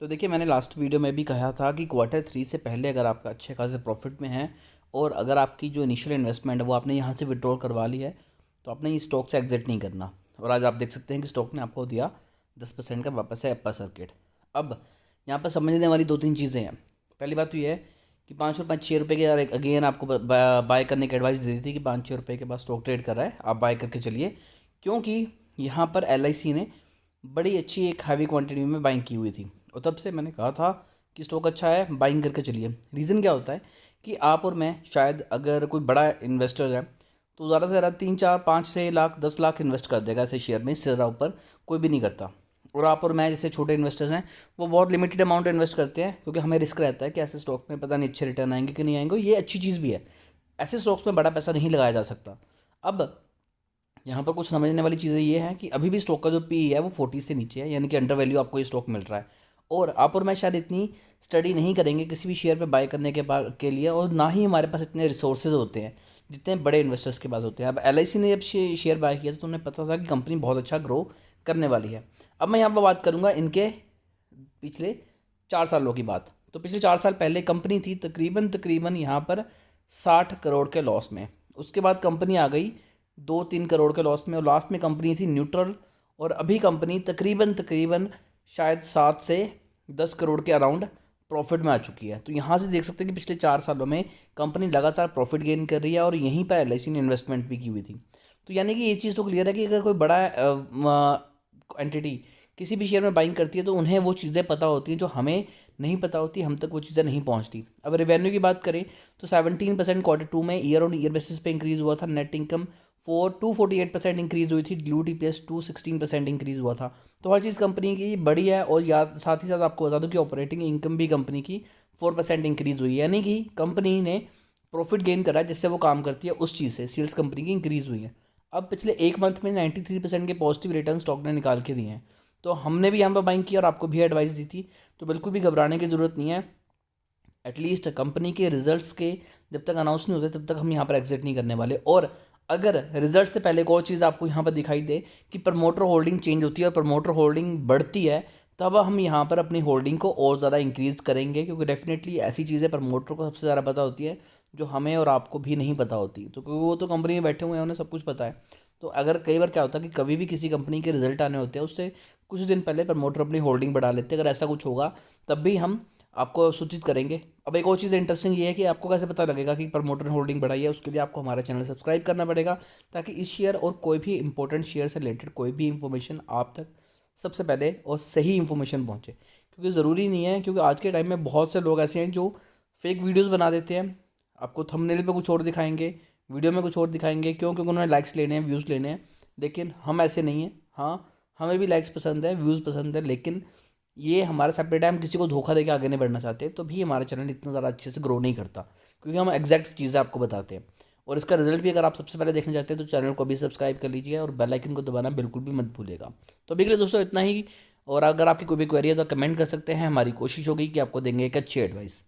तो देखिए, मैंने लास्ट वीडियो में भी कहा था कि क्वार्टर 3 से पहले अगर आपका अच्छे खासे प्रॉफिट में है और अगर आपकी जो इनिशियल इन्वेस्टमेंट है वो आपने यहाँ से विड्रॉल करवा ली है तो आपने इस स्टॉक से एग्जिट नहीं करना। और आज आप देख सकते हैं कि स्टॉक ने आपको दिया 10% का वापस है अप्पर सर्किट। अब यहाँ पर समझने वाली दो तीन चीज़ें हैं। पहली बात तो ये है कि 5 और 6 रुपये के यार अगेन आपको बाय करने की एडवाइस दी थी कि 5-6 रुपये के बाद स्टॉक ट्रेड कर रहा है, आप बाय करके चलिए, क्योंकि यहाँ पर LIC ने बड़ी अच्छी एक हैवी क्वांटिटी में बाइंग की हुई थी। और तब से मैंने कहा था कि स्टॉक अच्छा है, बाइंग करके चलिए। रीज़न क्या होता है कि आप और मैं शायद अगर कोई बड़ा इन्वेस्टर है तो ज़्यादा से ज़्यादा 3-4-5-6 लाख 10 लाख इन्वेस्ट कर देगा ऐसे शेयर में, इससे ज़्यादा ऊपर कोई भी नहीं करता। और आप और मैं जैसे छोटे इन्वेस्टर्स हैं वो बहुत लिमिटेड अमाउंट इन्वेस्ट करते हैं, क्योंकि हमें रिस्क रहता है कि ऐसे स्टॉक में पता नहीं अच्छे रिटर्न आएंगे कि नहीं आएंगे। ये अच्छी चीज़ भी है, ऐसे स्टॉक्स में बड़ा पैसा नहीं लगाया जा सकता। अब यहाँ पर कुछ समझने वाली चीज़ें ये हैं कि अभी भी स्टॉक का जो PE है वो 40 से नीचे है, यानी कि अंडर वैल्यू आपको ये स्टॉक मिल रहा है। और आप और मैं शायद इतनी स्टडी नहीं करेंगे किसी भी शेयर पे बाय करने के लिए, और ना ही हमारे पास इतने रिसोर्सेज होते हैं जितने बड़े इन्वेस्टर्स के पास होते हैं। अब LIC ने जब शेयर बाय किया तो उन्हें पता था कि कंपनी बहुत अच्छा ग्रो करने वाली है। अब मैं यहाँ पर बात करूँगा इनके पिछले 4 सालों की बात। तो पिछले 4 साल पहले कंपनी थी तकरीबन यहाँ पर 60 करोड़ के लॉस में। उसके बाद कंपनी आ गई 2-3 करोड़ के लॉस में, और लास्ट में कंपनी थी न्यूट्रल। और अभी कंपनी तकरीबन शायद 7 से 10 करोड़ के अराउंड प्रॉफिट में आ चुकी है। तो यहाँ से देख सकते हैं कि पिछले 4 सालों में कंपनी लगातार प्रॉफिट गेन कर रही है, और यहीं पर LIC ने इन्वेस्टमेंट भी की हुई थी। तो यानी कि ये चीज़ तो क्लियर है कि अगर कोई बड़ा एंटिटी किसी भी शेयर में बाइंग करती है तो उन्हें वो चीज़ें पता होती हैं जो हमें नहीं पता होती, हम तक वो चीज़ें नहीं पहुंचती। अब रेवेन्यू की बात करें तो 17% क्वार्टर 2 में ईयर ऑन ईयर बेसिस पे इंक्रीज़ हुआ था। नेट इनकम 248% इंक्रीज़ हुई थी। डिल्यूटेड EPS 216% इंक्रीज़ हुआ था। तो हर चीज़ कंपनी की बड़ी है। और याद साथ ही साथ आपको बता दूं कि ऑपरेटिंग इनकम भी कंपनी की 4% इंक्रीज़ हुई है, यानी कि कंपनी ने प्रॉफिट गेन करा है जिससे वो काम करती है उस चीज़ से सेल्स कंपनी की इंक्रीज़ हुई है। अब पिछले एक मंथ में 93% के पॉजिटिव रिटर्न स्टॉक ने निकाल के दिए हैं। तो हमने भी यहाँ पर बाइंग किया और आपको भी एडवाइस दी थी, तो बिल्कुल भी घबराने की ज़रूरत नहीं है। एटलीस्ट कंपनी के रिजल्ट्स के जब तक अनाउंस नहीं होते तब तक हम यहाँ पर एग्जिट नहीं करने वाले। और अगर रिजल्ट से पहले एक और चीज़ आपको यहाँ पर दिखाई दे कि प्रमोटर होल्डिंग चेंज होती है और प्रमोटर होल्डिंग बढ़ती है, तब हम यहाँ पर अपनी होल्डिंग को और ज़्यादा इंक्रीज़ करेंगे, क्योंकि डेफिनेटली ऐसी चीज़ें प्रमोटर को सबसे ज़्यादा पता होती है जो हमें और आपको भी नहीं पता होती। तो क्योंकि वो तो कंपनी में बैठे हुए हैं, उन्हें सब कुछ पता है। तो अगर कई बार क्या होता है कि कभी भी किसी कंपनी के रिजल्ट आने होते हैं उससे कुछ दिन पहले प्रमोटर अपनी होल्डिंग बढ़ा लेते हैं। अगर ऐसा कुछ होगा तब भी हम आपको सूचित करेंगे। अब एक और चीज़ इंटरेस्टिंग ये है कि आपको कैसे पता लगेगा कि प्रमोटर होल्डिंग बढ़ाई है। उसके लिए आपको हमारा चैनल सब्सक्राइब करना पड़ेगा, ताकि इस शेयर और कोई भी इंपॉर्टेंट शेयर से रिलेटेड कोई भी इंफॉर्मेशन आप तक सबसे पहले और सही इंफॉर्मेशन पहुंचे। क्योंकि ज़रूरी नहीं है, क्योंकि आज के टाइम में बहुत से लोग ऐसे हैं जो फेक वीडियोज़ बना देते हैं, आपको थंबनेल पे कुछ और दिखाएंगे, वीडियो में कुछ और दिखाएंगे, क्योंकि उन्होंने लाइक्स लेने हैं, व्यूज़ लेने हैं। लेकिन हम ऐसे नहीं हैं। हाँ, हमें भी लाइक्स पसंद है, व्यूज़ पसंद है, लेकिन ये हमारा सेपरेट है। हम किसी को धोखा देकर आगे नहीं बढ़ना चाहते, तो भी हमारा चैनल इतना ज़्यादा अच्छे से ग्रो नहीं करता, क्योंकि हम एग्जैक्ट चीज़ें आपको बताते हैं। और इसका रिजल्ट भी अगर आप सबसे पहले देखना चाहते हैं तो चैनल को भी सब्सक्राइब कर लीजिए और बेल आइकन को दबाना बिल्कुल भी मत भूलिएगा। तो अभी के लिए दोस्तों इतना ही। और अगर आपकी कोई भी क्वेरी है तो कमेंट कर सकते हैं, हमारी कोशिश होगी कि आपको देंगे एक अच्छी एडवाइस।